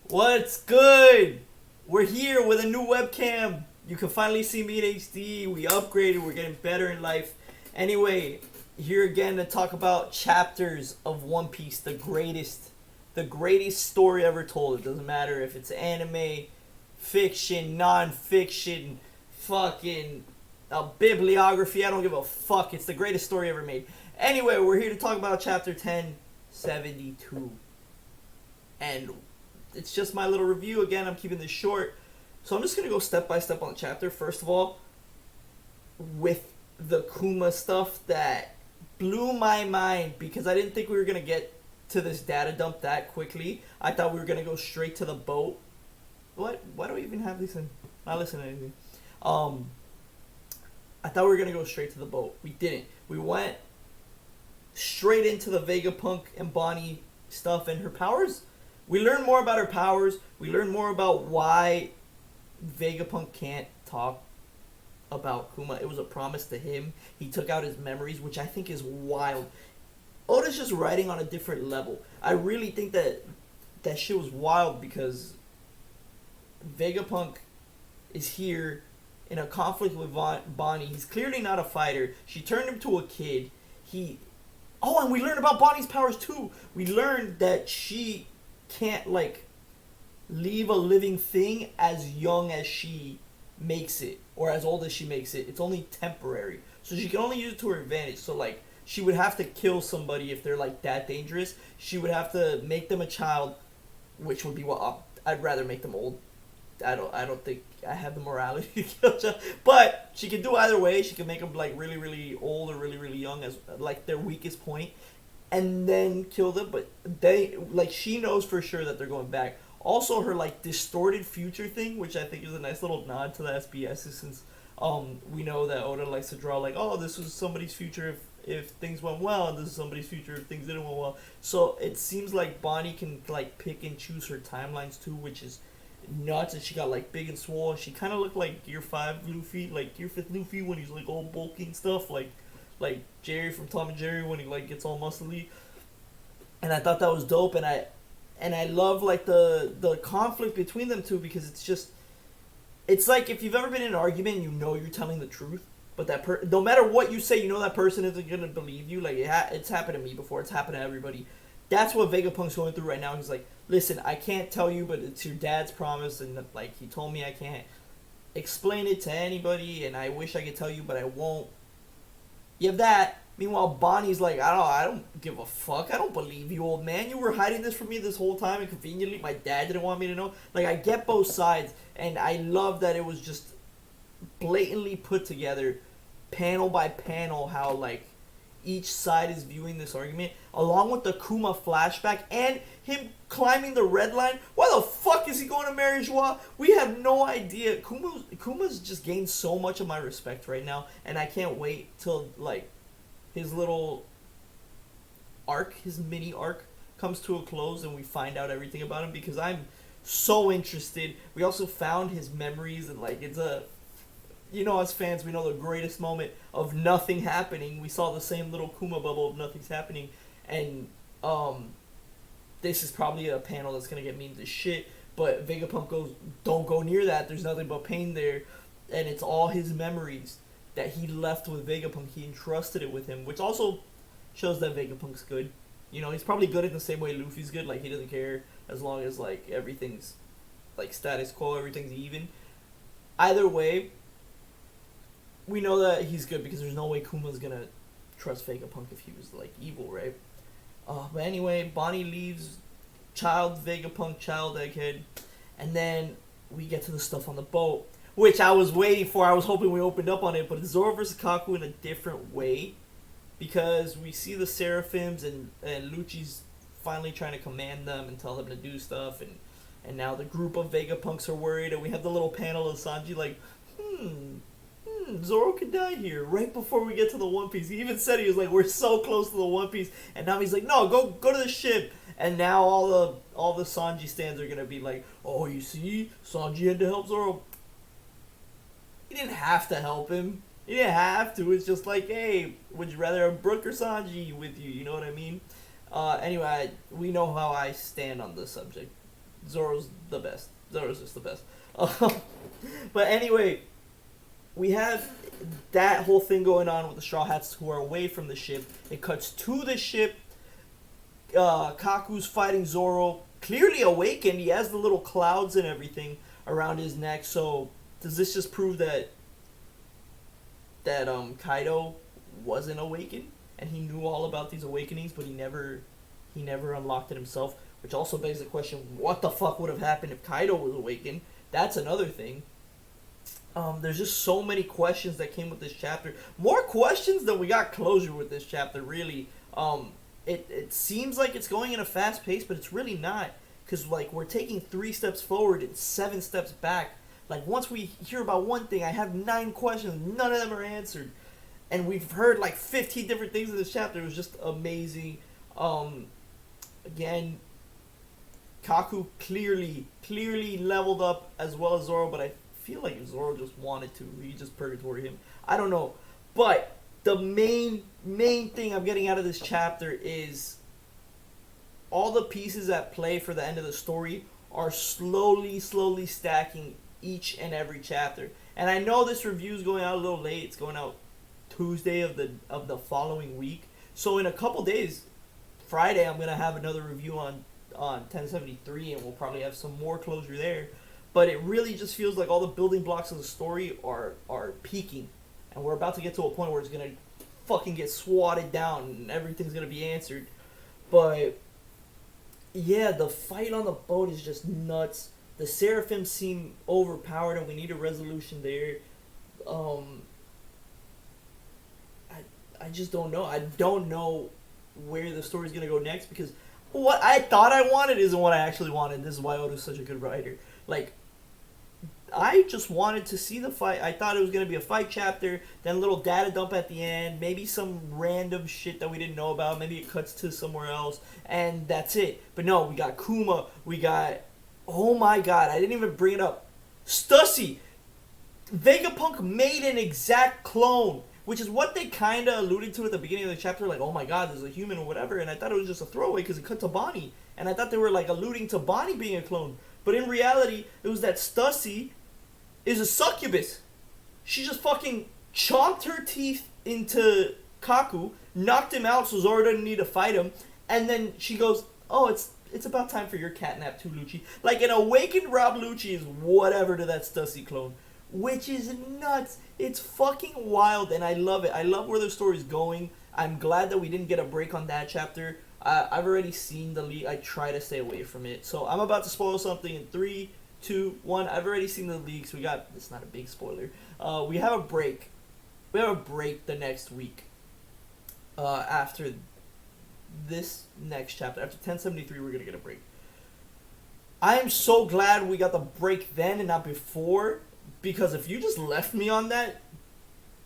What's good? We're here with a new webcam. You can finally see me in HD. We upgraded. We're getting better in life. Anyway, here again to talk about chapters of One Piece, the greatest story ever told. It doesn't matter if it's anime, fiction, non-fiction, fucking a bibliography. I don't give a fuck. It's the greatest story ever made. Anyway, we're here to talk about chapter 1072. And it's just my little review. Again, I'm keeping this short. So I'm just going to go step by step on the chapter. First of all, with the Kuma stuff that blew my mind because I didn't think we were going to get to this data dump that quickly. I thought we were going to go straight to the boat. What? Why do I even have these in? Not listening to anything. I thought we were going to go straight to the boat. We didn't. We went straight into the Vegapunk and Bonnie stuff and her powers. We learn more about her powers. We learn more about why Vegapunk can't talk about Kuma. It was a promise to him. He took out his memories, which I think is wild. Oda's just writing on a different level. I really think that shit was wild because Vegapunk is here in a conflict with Bonnie. He's clearly not a fighter. She turned him to a kid. And we learned about Bonnie's powers too. We learned that she can't leave a living thing as young as she makes it or as old as she makes it. It's only temporary, so she can only use it to her advantage. So she would have to kill somebody if they're that dangerous. She would have to make them a child, which would be what I'd rather make them old. I don't think I have the morality to kill a child, but she can do either way. She can make them really really old or really really young as their weakest point, and then kill them. But she knows for sure that they're going back. Also, her distorted future thing, which I think is a nice little nod to the SBS, since we know that Oda likes to draw this was somebody's future if things went well, and this is somebody's future if things didn't went well. So it seems like Bonnie can pick and choose her timelines too, which is nuts. And she got big and swole. She kind of looked like Gear 5 Luffy, Gear 5 Luffy when he's all bulky and stuff, like Jerry from Tom and Jerry when he gets all muscly. And I thought that was dope, and I love the conflict between them two, because it's like if you've ever been in an argument and you know you're telling the truth, but no matter what you say, you know that person isn't gonna believe you. It's happened to me before. It's happened to everybody. That's what Vegapunk's going through right now. He's like, listen, I can't tell you, but it's your dad's promise, and he told me I can't explain it to anybody, and I wish I could tell you, but I won't. You have that. Meanwhile, Bonnie's I don't give a fuck. I don't believe you, old man. You were hiding this from me this whole time, and conveniently, my dad didn't want me to know. I get both sides, and I love that it was just blatantly put together, panel by panel, how each side is viewing this argument, along with the Kuma flashback and him climbing the red line. Why the fuck is he going to marry Joie? We have no idea. Kuma's just gained so much of my respect right now, and I can't wait till his little arc, his mini arc, comes to a close and we find out everything about him, because I'm so interested. We also found his memories, and it's a, as fans, we know the greatest moment of nothing happening. We saw the same little Kuma bubble of nothing's happening, and this is probably a panel that's gonna get memed as shit. But Vegapunk goes, "Don't go near that. There's nothing but pain there," and it's all his memories that he left with Vegapunk. He entrusted it with him, which also shows that Vegapunk's good. He's probably good in the same way Luffy's good. He doesn't care as long as everything's status quo, everything's even. Either way, we know that he's good because there's no way Kuma's gonna trust Vegapunk if he was evil, right? But anyway, Bonnie leaves, child Vegapunk, child Egghead, and then we get to the stuff on the boat, which I was waiting for. I was hoping we opened up on it, but it's Zoro versus Kaku in a different way, because we see the Seraphims and Lucci's finally trying to command them and tell them to do stuff, and now the group of Vegapunks are worried, and we have the little panel of Sanji Zoro could die here right before we get to the One Piece. He even said, he was we're so close to the One Piece, and now he's no, go to the ship. And now all the Sanji stands are gonna be oh, you see, Sanji had to help Zoro. He didn't have to help him. He didn't have to. It's just hey, would you rather have Brook or Sanji with you? You know what I mean? Anyway, we know how I stand on this subject. Zoro's the best. Zoro's just the best. Um, but anyway, we have that whole thing going on with the Straw Hats who are away from the ship. It cuts to the ship. Kaku's fighting Zoro, clearly awakened. He has the little clouds and everything around his neck. So does this just prove that Kaido wasn't awakened and he knew all about these awakenings, but he never unlocked it himself? Which also begs the question: what the fuck would have happened if Kaido was awakened? That's another thing. There's just so many questions that came with this chapter. More questions than we got closure with this chapter, really. It seems like it's going in a fast pace, but it's really not. Because, like, we're taking 3 steps forward and 7 steps back. Like, once we hear about one thing, I have 9 questions. None of them are answered. And we've heard, like, 15 different things in this chapter. It was just amazing. Again, Kaku clearly leveled up as well as Zoro, but I feel like Zoro just wanted to. He just purgatory him. I don't know. But the main thing I'm getting out of this chapter is all the pieces at play for the end of the story are slowly stacking each and every chapter. And I know this review is going out a little late. It's going out Tuesday of the following week. So in a couple days, Friday, I'm gonna have another review on 1073, and we'll probably have some more closure there. But it really just feels like all the building blocks of the story are peaking, and we're about to get to a point where it's gonna fucking get swatted down and everything's gonna be answered. But yeah, the fight on the boat is just nuts. The Seraphim seem overpowered, and we need a resolution there. I just don't know. I don't know where the story's gonna go next, because what I thought I wanted isn't what I actually wanted. This is why Oda's such a good writer. Like, I just wanted to see the fight. I thought it was gonna be a fight chapter, then a little data dump at the end, maybe some random shit that we didn't know about. Maybe it cuts to somewhere else, and that's it. But no, we got Kuma. We got, oh my god, I didn't even bring it up. Stussy! Vegapunk made an exact clone, which is what they kind of alluded to at the beginning of the chapter, like, oh my god, there's a human or whatever, and I thought it was just a throwaway because it cut to Bonnie, and I thought they were, like, alluding to Bonnie being a clone, but in reality, it was that Stussy is a succubus. She just fucking chomped her teeth into Kaku, knocked him out so Zoro doesn't need to fight him, and then she goes, oh, it's about time for your catnap too, Lucci. Like, an awakened Rob Lucci is whatever to that Stussy clone. Which is nuts. It's fucking wild, and I love it. I love where the story's going. I'm glad that we didn't get a break on that chapter. I've already seen the leak. I try to stay away from it. So I'm about to spoil something in 3, 2, 1. I've already seen the leaks. It's not a big spoiler. We have a break. We have a break the next week. After this next chapter. After 1073, we're going to get a break. I am so glad we got the break then and not before. Because if you just left me on that,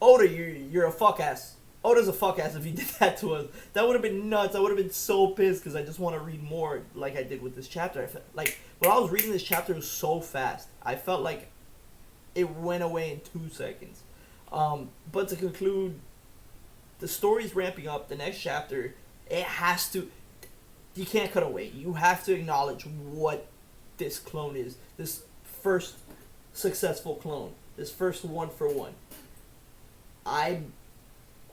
Oda, you're a fuck ass. Oda's a fuck ass if he did that to us. That would have been nuts. I would have been so pissed because I just want to read more like I did with this chapter. I felt like when I was reading this chapter, it was so fast. I felt like it went away in 2 seconds. But to conclude, the story's ramping up. The next chapter, it has to... You can't cut away. You have to acknowledge what this clone is. This first successful clone, this first 1-for-1. I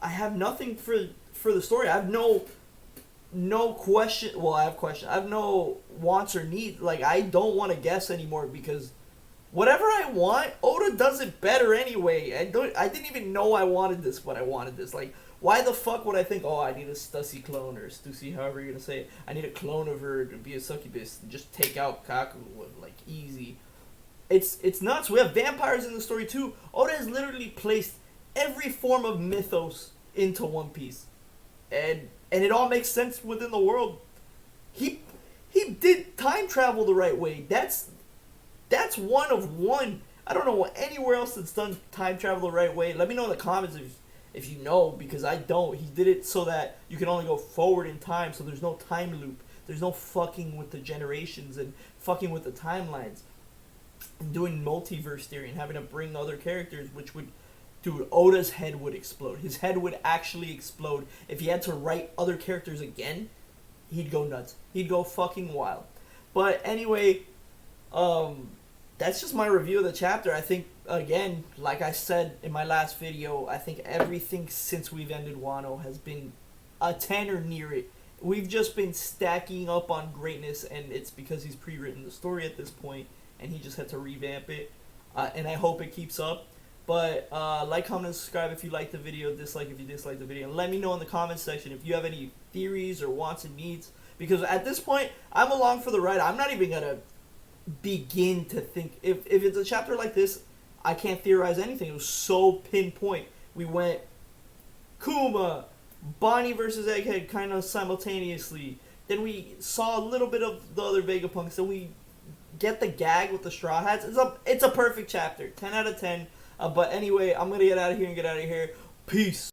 have nothing for the story. I have no question. Well, I have question. I have no wants or needs. Like, I don't want to guess anymore because whatever I want, Oda does it better anyway. I didn't even know I wanted this, but I wanted this. Like, why the fuck would I think, oh, I need a Stussy clone, or Stussy, however you're gonna say it. I need a clone of her to be a succubus and just take out Kaku, like, easy. It's nuts. We have vampires in the story too. Oda has literally placed every form of mythos into One Piece, and it all makes sense within the world. He did time travel the right way. That's one of one. I don't know anywhere else that's done time travel the right way. Let me know in the comments if you know, because I don't. He did it so that you can only go forward in time, so there's no time loop. There's no fucking with the generations and fucking with the timelines. Doing multiverse theory and having to bring other characters, which would, dude, Oda's head would explode. His head would actually explode. If he had to write other characters again, he'd go nuts. He'd go fucking wild. But anyway, That's just my review of the chapter. I think, again, like I said in my last video, I think everything since we've ended Wano has been a 10 or near it. We've just been stacking up on greatness, and it's because he's pre-written the story at this point, and he just had to revamp it. And I hope it keeps up. But like, comment, and subscribe if you like the video, dislike if you dislike the video, and let me know in the comments section if you have any theories or wants and needs. Because at this point, I'm along for the ride. I'm not even gonna begin to think if it's a chapter like this, I can't theorize anything. It was so pinpoint. We went Kuma, Bonnie versus Egghead kind of simultaneously. Then we saw a little bit of the other Vegapunks. Then we get the gag with the Straw Hats. It's a perfect chapter. 10 out of 10. But anyway, I'm going to get out of here and get out of here. Peace.